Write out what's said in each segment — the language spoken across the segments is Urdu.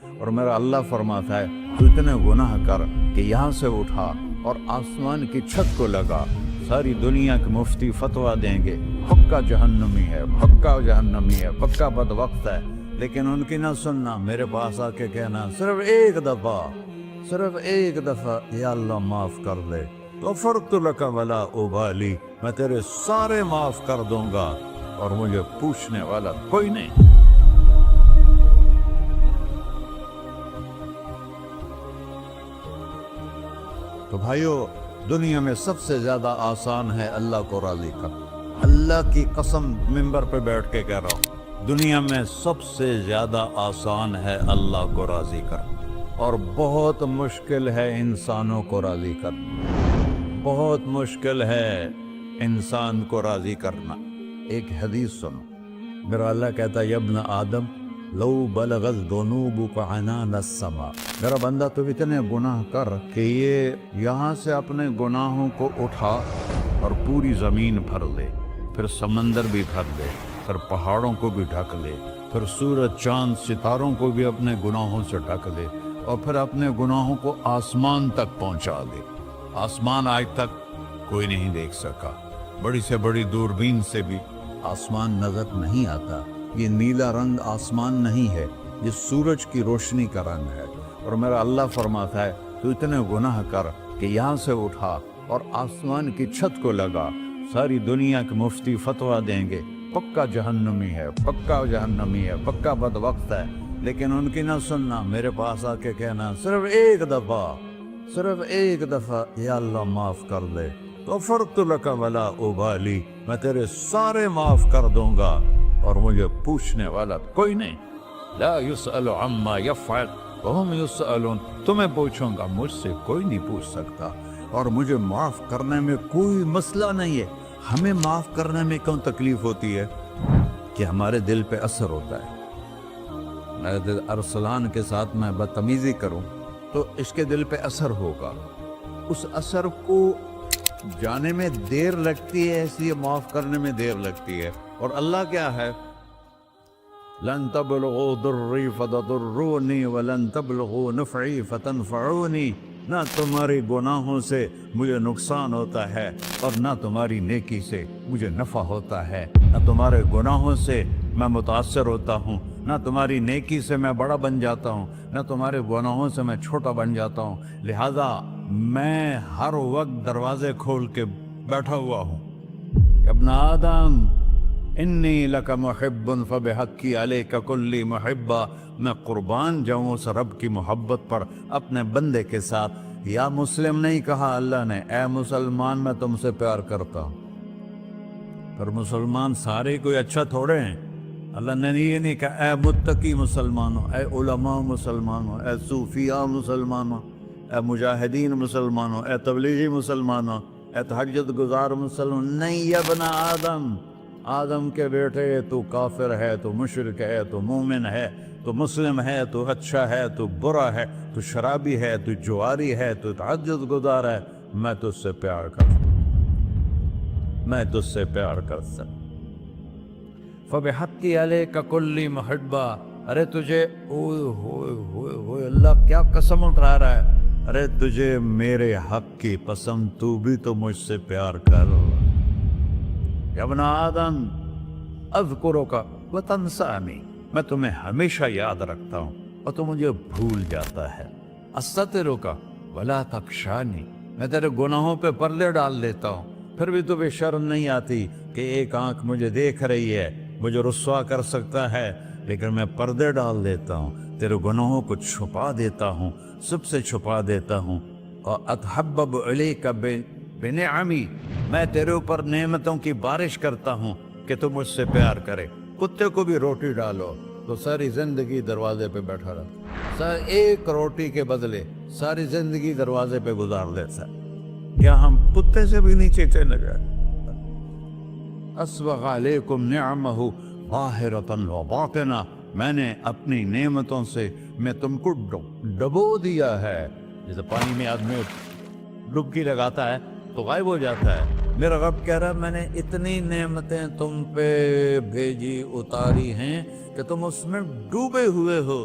اور میرا اللہ فرماتا ہے تو اتنے گناہ کر کہ یہاں سے اٹھا اور آسمان کی چھت کو لگا، ساری دنیا کے مفتی فتویٰ دیں گے پکا جہنمی ہے، پکا جہنمی ہے، پکا بدبخت ہے، لیکن ان کی نہ سننا، میرے پاس آ کے کہنا صرف ایک دفعہ یا اللہ معاف کر دے، غفرت لک ولا ابالی، میں تیرے سارے معاف کر دوں گا اور مجھے پوچھنے والا کوئی نہیں۔ تو بھائیو، دنیا میں سب سے زیادہ آسان ہے اللہ کو راضی کرنا، اللہ کی قسم ممبر پہ بیٹھ کے کہہ رہا ہوں، دنیا میں سب سے زیادہ آسان ہے اللہ کو راضی کرنا، اور بہت مشکل ہے انسانوں کو راضی کرنا، بہت مشکل ہے انسان کو راضی کرنا۔ ایک حدیث سنو، میرا اللہ کہتا ہے یا ابن آدم لو بلغت ذنوبک عنان السماء، میرا بندہ تو اتنے گناہ کر کہ یہ یہاں سے اپنے گناہوں کو اٹھا اور پوری زمین بھر لے، پھر سمندر بھی بھر لے، پھر پہاڑوں کو بھی ڈھک لے، پھر سورج چاند ستاروں کو بھی اپنے گناہوں سے ڈھک لے، اور پھر اپنے گناہوں کو آسمان تک پہنچا دے۔ آسمان آج تک کوئی نہیں دیکھ سکا، بڑی سے بڑی دوربین سے بھی آسمان نظر نہیں آتا، یہ نیلا رنگ آسمان نہیں ہے، یہ سورج کی روشنی کا رنگ ہے۔ اور میرا اللہ فرماتا ہے تو اتنے گناہ کر کہ یہاں سے اٹھا اور آسمان کی چھت کو لگا، ساری دنیا کے مفتی فتویٰ دیں گے پکا جہنمی ہے، پکا جہنمی ہے، پکا بدبخت ہے، لیکن ان کی نہ سننا، میرے پاس آ کے کہنا صرف ایک دفعہ یا اللہ معاف کر دے، غفرت لک ولا ابالی، میں تیرے سارے معاف کر دوں گا اور مجھے پوچھنے والا کوئی نہیں۔ لا يسأل عما يفعل وهم يسألون، تمہیں پوچھوں گا، مجھ سے کوئی نہیں پوچھ سکتا، اور مجھے معاف کرنے میں کوئی مسئلہ نہیں ہے۔ ہمیں معاف کرنے میں کیوں تکلیف ہوتی ہے؟ کہ ہمارے دل پہ اثر ہوتا ہے۔ میرے دل ارسلان کے ساتھ میں بدتمیزی کروں تو اس کے دل پہ اثر ہوگا، اس اثر کو جانے میں دیر لگتی ہے، اس لیے معاف کرنے میں دیر لگتی ہے۔ اور اللہ کیا ہے؟ لن تبلغوا ضری فتضرونی ولن تبلغوا نفعی فتنفعونی، نہ تمہاری گناہوں سے مجھے نقصان ہوتا ہے اور نہ تمہاری نیکی سے مجھے نفع ہوتا ہے، نہ تمہارے گناہوں سے میں متاثر ہوتا ہوں، نہ تمہاری نیکی سے میں بڑا بن جاتا ہوں، نہ تمہارے گناہوں سے میں چھوٹا بن جاتا ہوں، لہذا میں ہر وقت دروازے کھول کے بیٹھا ہوا ہوں۔ ابن آدم انی لک محب فبحقی علیک کلی محبہ، میں قربان جاؤں اس رب کی محبت پر اپنے بندے کے ساتھ۔ یا مسلم نہیں کہا اللہ نے، اے مسلمان میں تم سے پیار کرتا ہوں۔ پر مسلمان سارے کوئی اچھا تھوڑے ہیں، اللہ نے یہ نہیں کہا اے متقی مسلمانوں، اے علماء مسلمانوں، اے صوفیاء مسلمانوں، اے مجاہدین مسلمانوں، اے تبلیغی مسلمانوں، اے تہجد گزار مسلمان، نہیں یا ابن آدم، آدم کے بیٹے، تو کافر ہے، تو مشرک ہے، تو مومن ہے، تو مسلم ہے، تو اچھا ہے، تو برا ہے، تو شرابی ہے، تو جواری ہے، تو تہجد گزار ہے، میں تجھ سے پیار کرتا ہوں، میں تجھ سے پیار کرتا ہوں۔ فبحقی علیک کلی محبہ، ارے تجھے اوئے ہوئے ہوئے ہوئے، اللہ کیا قسم اٹھا رہا ہے، ارے تجھے میرے حق کی قسم، تو بھی تو مجھ سے پیار کر۔ یا ابن آدم اذکرک وتنسانی، میں تمہیں ہمیشہ یاد رکھتا ہوں اور تو مجھے بھول جاتا ہے۔ استترک ولا تخشانی، میں تیرے گناہوں پہ پردے ڈال دیتا ہوں، پھر بھی تمہیں شرم نہیں آتی کہ ایک آنکھ مجھے دیکھ رہی ہے، مجھے رسوا کر سکتا ہے، لیکن میں پردے ڈال دیتا ہوں، تیرے گناہوں کو چھپا دیتا ہوں، سب سے چھپا دیتا ہوں۔ اور اتحبب علیک بنعمی، میں تیرے اوپر نعمتوں کی بارش کرتا ہوں کہ تو مجھ سے پیار کرے۔ کتے کو بھی روٹی ڈالو تو ساری زندگی دروازے پہ بیٹھا رہتا، ایک روٹی کے بدلے ساری زندگی دروازے پہ گزار دیتا ہے۔ کیا ہم کتے سے بھی نیچے چلے گئے؟ اسبغ علیکم نعمہ ظاہرۃ و باطنہ، میں نے اپنی نعمتوں سے میں تم کو ڈبو دیا ہے، جیسے پانی میں آدمی ڈبکی لگاتا ہے تو غائب ہو جاتا ہے۔ میرا رب کہہ رہا ہے میں نے اتنی نعمتیں تم پہ بھیجی، اتاری ہیں کہ تم اس میں ڈوبے ہوئے ہو،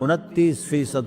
29%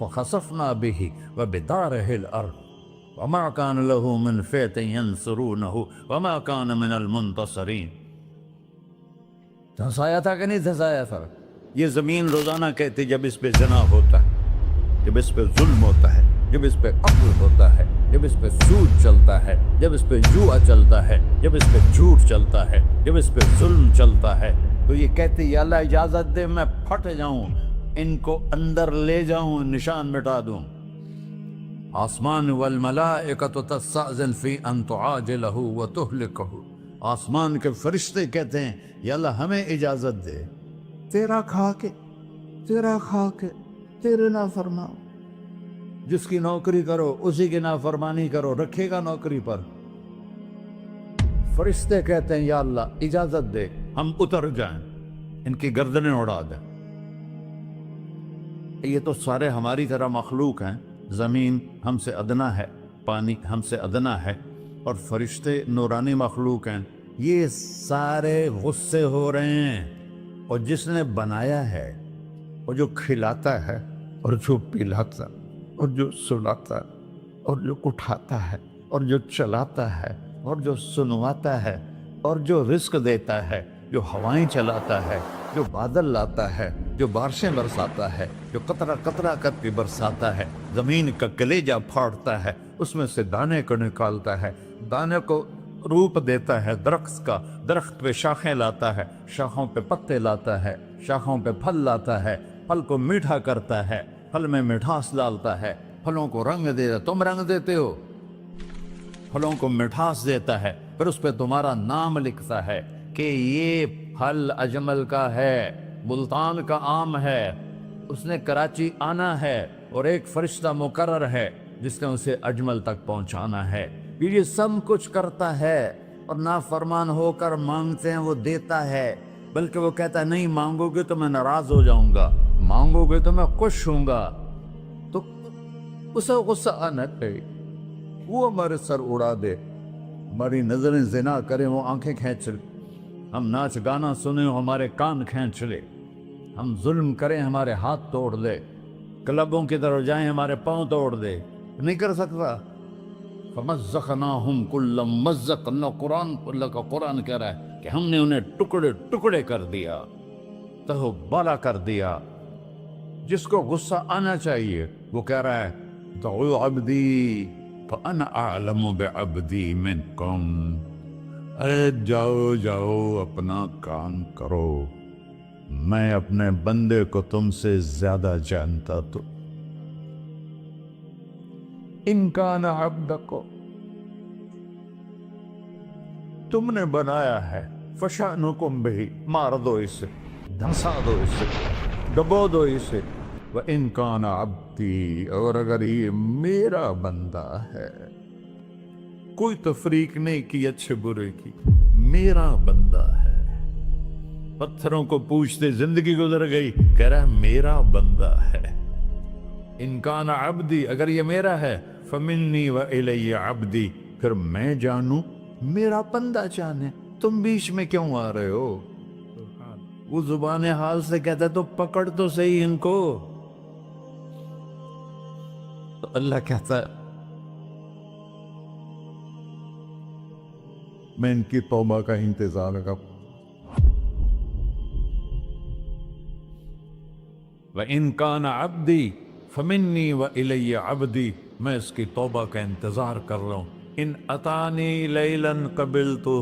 فخسفنا به وبداره الأرض وما كان له من فئة ينصرونه وما كان من المنتصرين. دھنسایا تھا کہ نہیں دھنسایا تھا؟ یہ زمین روزانہ کہتی جب اس پہ زنا ہوتا ہے، جب اس پہ ظلم ہوتا ہے، جب اس پہ قتل ہوتا ہے، جب اس پہ سود چلتا ہے، جب اس پہ جوا چلتا ہے، جب اس پہ جھوٹ چلتا ہے، جب اس پہ ظلم چلتا ہے، تو یہ کہتے یا اللہ اجازت دے میں پھٹ جاؤں، ان کو اندر لے جاؤں، نشان مٹا دوں. آسمان والملائکۃ تستأذن فی ان تعاجلہ وتہلکہ. آسمان کے فرشتے کہتے ہیں یا اللہ ہمیں اجازت دے، تیرا کھا کے تیرے نافرمان، جس کی نوکری کرو اسی کی نافرمانی کرو، رکھے گا نوکری پر. فرشتے کہتے ہیں یا اللہ اجازت دے ہم اتر جائیں، ان کی گردنیں اڑا دیں. یہ تو سارے ہماری طرح مخلوق ہیں، زمین ہم سے ادنا ہے، پانی ہم سے ادنا ہے، اور فرشتے نورانی مخلوق ہیں. یہ سارے غصے ہو رہے ہیں، اور جس نے بنایا ہے، اور جو کھلاتا ہے، اور جو پلاتا، اور جو سلاتا، اور جو اٹھاتا ہے، اور جو چلاتا ہے، اور جو سنواتا ہے، اور جو رزق دیتا ہے، جو ہوائیں چلاتا ہے، جو بادل لاتا ہے، جو بارشیں برساتا ہے، جو قطرہ قطرہ کر کے برساتا ہے، زمین کا کلیجہ پھاڑتا ہے، اس میں سے دانے کو نکالتا ہے، دانے کو روپ دیتا ہے درخت کا، درخت پہ شاخیں لاتا ہے، شاخوں پہ پتے لاتا ہے، شاخوں پہ پھل لاتا ہے، پھل کو میٹھا کرتا ہے، پھل میں مٹھاس ڈالتا ہے، پھلوں کو رنگ دیتا. تم رنگ دیتے ہو، پھلوں کو مٹھاس دیتا ہے، پھر اس پہ تمہارا نام لکھتا ہے کہ یہ پھل اجمل کا ہے، ملتان کا آم ہے، اس نے کراچی آنا ہے، اور ایک فرشتہ مقرر ہے جس نے اسے اجمل تک پہنچانا ہے. یہ سب کچھ کرتا ہے، اور نافرمان ہو کر مانگتے ہیں وہ دیتا ہے، بلکہ وہ کہتا ہے نہیں مانگو گے تو میں ناراض ہو جاؤں گا، مانگو گے تو میں خوش ہوں گا. تو اسے غصہ آنا چاہیے، وہ ہمارے سر اڑا دے، ہماری نظریں زنا کریں وہ آنکھیں کھینچ لے، ہم ناچ گانا سنیں ہمارے کان کھینچ لے، ہم ظلم کریں ہمارے ہاتھ توڑ دے، کلبوں کی طرف جائیں ہمارے پاؤں توڑ دے. نہیں کر سکتا. فَمَزَّقْنَاهُمْ كُلَّ مُمَزَّقٍ. اللہ کا قرآن کہہ رہا ہے کہ ہم نے انہیں ٹکڑے ٹکڑے کر دیا، تہو بالا کر دیا. جس کو غصہ آنا چاہیے وہ کہہ رہا ہے دعوا عبدی فانا اعلم بعبدی منکم. ارے جاؤ جاؤ اپنا کام کرو، میں اپنے بندے کو تم سے زیادہ جانتا. تو ان کان عبدکو، تم نے بنایا ہے، فشانکم بہی، مار دو اسے، دھنسا دو اسے، ڈبو دو اسے. وَإِن كَانَ عَبْدِي، اور اگر یہ میرا بندہ ہے، کوئی تفریق نہیں کی اچھے برے کی، میرا بندہ ہے. پتھروں کو پوچھتے زندگی گزر گئی، کہہ رہا ہے میرا بندہ ہے. ان کان عبدی، اگر یہ میرا ہے، فمنی وإلی عبدی، پھر میں جانوں میرا بندہ جانے. تم بیچ میں کیوں آ رہے ہو؟ وہ زبان حال سے کہتا ہے تو پکڑ تو صحیح ان کو. تو اللہ کہتا ہے میں ان کی توبہ کا انتظار کروں. وَإِن كَانَ عَبْدِي فَمِنِّي وَإِلَيَّ عَبْدِي، میں اس کی توبہ کا انتظار کر رہا ہوں. ان اتانی لیلاً قبلتہ،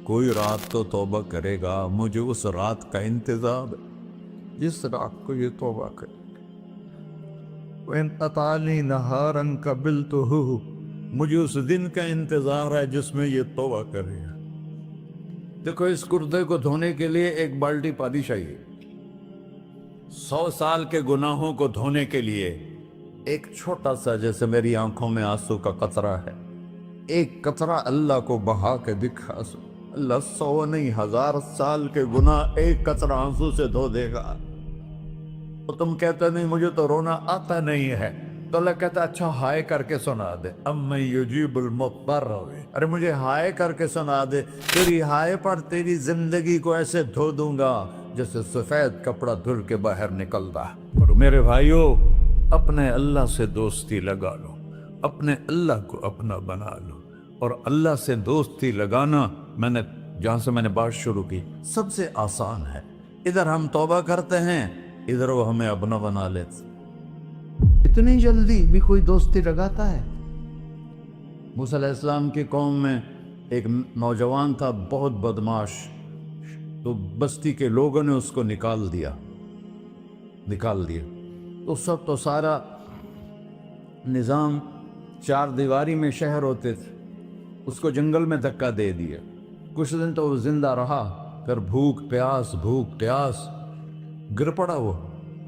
کوئی رات تو توبہ کرے گا، مجھے اس رات کا انتظار ہے جس رات کو یہ توبہ کرے. وَإِنْ أَطَانِي نَهَارًا قَبِلْتُهُ، مجھے اس دن کا انتظار ہے جس میں یہ توبہ کرے گا. دیکھو اس کردے کو دھونے کے لیے ایک بالٹی پانی چاہیے. 100 سال کے گناہوں کو دھونے کے لیے ایک چھوٹا سا، جیسے میری آنکھوں میں آنسو کا قطرہ ہے، ایک قطرہ اللہ کو بہا کے دکھا. اللہ 100 نہیں 1000 سال کے گناہ ایک قطرہ آنسو سے دھو دے گا. تو تم کہتے نہیں مجھے تو رونا آتا نہیں ہے، تو اللہ کہتا اچھا ہائے کر کے سنا دے. اَمَّن يُجِيبُ الْمُضْطَرَّ، ارے مجھے ہائے کر کے سنا دے، تیری ہائے پر تیری زندگی کو ایسے دھو دوں گا جیسے سفید کپڑا دھل کے باہر نکلتا. اور میرے بھائیو، اپنے اللہ سے دوستی لگا لو، اپنے اللہ کو اپنا بنا لو۔ اور اللہ سے دوستی لگانا، جہاں سے میں نے بات شروع کی، سب سے آسان ہے۔ ادھر ہم توبہ کرتے ہیں، ادھر وہ ہمیں اپنا بنا لیتے۔ اتنی جلدی بھی کوئی دوستی لگاتا ہے؟ موسیٰ علیہ السلام کی قوم میں ایک نوجوان تھا، بہت بدماش، تو بستی کے لوگوں نے اس کو نکال دیا۔ تو سارا نظام چار دیواری میں شہر ہوتے تھے، اس کو جنگل میں دھکا دے دیا۔ کچھ دن تو وہ زندہ رہا، پھر بھوک پیاس گر پڑا، وہ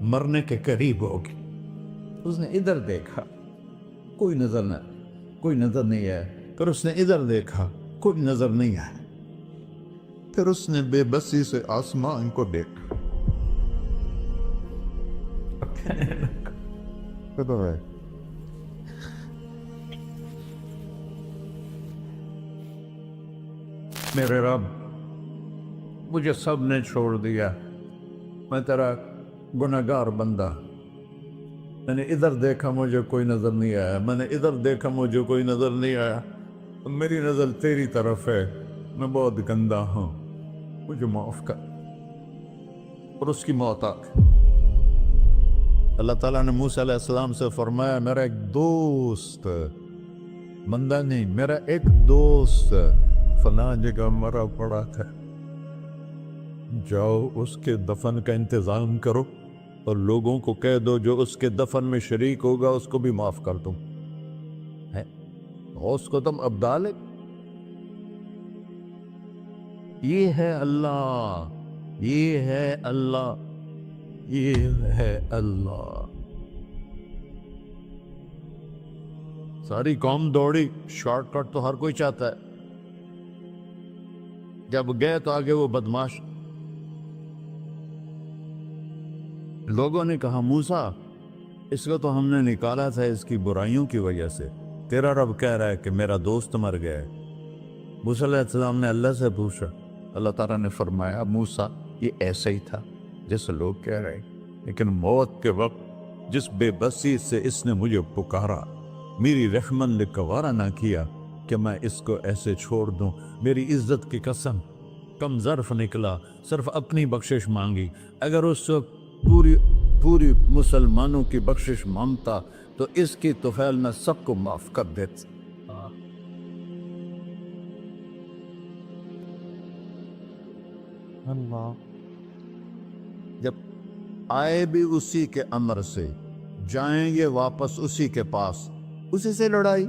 مرنے کے قریب ہو گیا۔ اس نے ادھر دیکھا، کوئی نظر نہیں آیا۔ پھر اس نے ادھر دیکھا، کوئی نظر نہیں آیا۔ پھر اس نے بے بسی سے آسمان کو دیکھا۔ میرے رب، مجھے سب نے چھوڑ دیا، میں تیرا گنہگار بندہ۔ میں نے ادھر دیکھا، مجھے کوئی نظر نہیں آیا، میں نے ادھر دیکھا، مجھے کوئی نظر نہیں آیا۔ میری نظر تیری طرف ہے، میں بہت گندا ہوں، مجھے معاف کر۔ اور اس کی موت آ گئی۔ اللہ تعالیٰ نے موسیٰ علیہ السلام سے فرمایا، میرا ایک دوست، بندہ نہیں، میرا ایک دوست فلاں جگہ مرا پڑا تھا، جاؤ اس کے دفن کا انتظام کرو اور لوگوں کو کہہ دو جو اس کے دفن میں شریک ہوگا اس کو بھی معاف کر دوں۔ اس کو تم ابدال ہے۔ یہ ہے اللہ، یہ ہے اللہ، یہ ہے اللہ۔ ساری قوم دوڑی، شارٹ کٹ تو ہر کوئی چاہتا ہے۔ جب گئے تو آگے وہ بدماش، لوگوں نے کہا موسیٰ اس کو تو ہم نے نکالا تھا اس کی برائیوں کی وجہ سے، تیرا رب کہہ رہا ہے کہ میرا دوست مر گیا ہے۔ موسیٰ علیہ السلام نے اللہ سے پوچھا، اللہ تعالیٰ نے فرمایا موسیٰ یہ ایسا ہی تھا جیسے لوگ کہہ رہے ہیں، لیکن موت کے وقت جس بے بسی سے اس نے مجھے پکارا، میری رحمت نے گوارا نہ کیا کہ میں اس کو ایسے چھوڑ دوں۔ میری عزت کی قسم، کم ظرف نکلا، صرف اپنی بخشش مانگی۔ اگر اس وقت پوری مسلمانوں کی بخشش مانگتا تو اس کی طفیل میں سب کو معاف کر دیتا۔ اللہ جب آئے بھی اسی کے امر سے، جائیں گے واپس اسی کے پاس، اسی سے لڑائی۔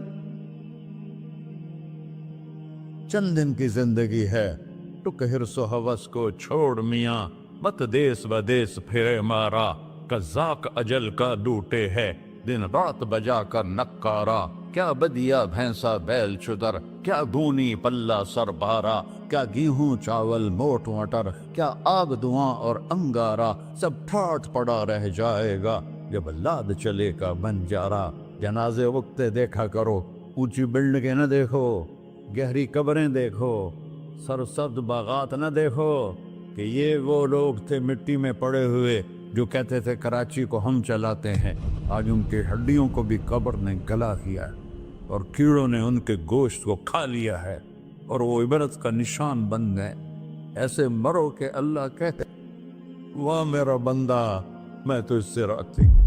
چند دن کی زندگی ہے، ٹک حرص و ہوس کو چھوڑ میاں، مت دیس بدیس پھرے مارا، قزاق اجل کا ڈوٹے ہے، دن رات بجا کر نکارا، کیا بدیا بھینسا بیل چدر، کیا گونی پلہ سر بارا، کیا گیہوں چاول موٹ مٹر، کیا آگ دھواں اور انگارا، سب ٹھاٹھ پڑا رہ جائے گا جب لاد چلے کا بنجارا۔ جنازے وقتے دیکھا کرو، اونچی بلڈنگیں نہ دیکھو، گہری قبریں دیکھو، سرسبز باغات نہ دیکھو کہ یہ وہ لوگ تھے مٹی میں پڑے ہوئے جو کہتے تھے کراچی کو ہم چلاتے ہیں۔ آج ان کی ہڈیوں کو بھی قبر نے گلا کیا ہے اور کیڑوں نے ان کے گوشت کو کھا لیا ہے اور وہ عبرت کا نشان بن گئے۔ ایسے مرو کہ اللہ کہتے واہ میرا بندہ، میں تو اس سے راضی۔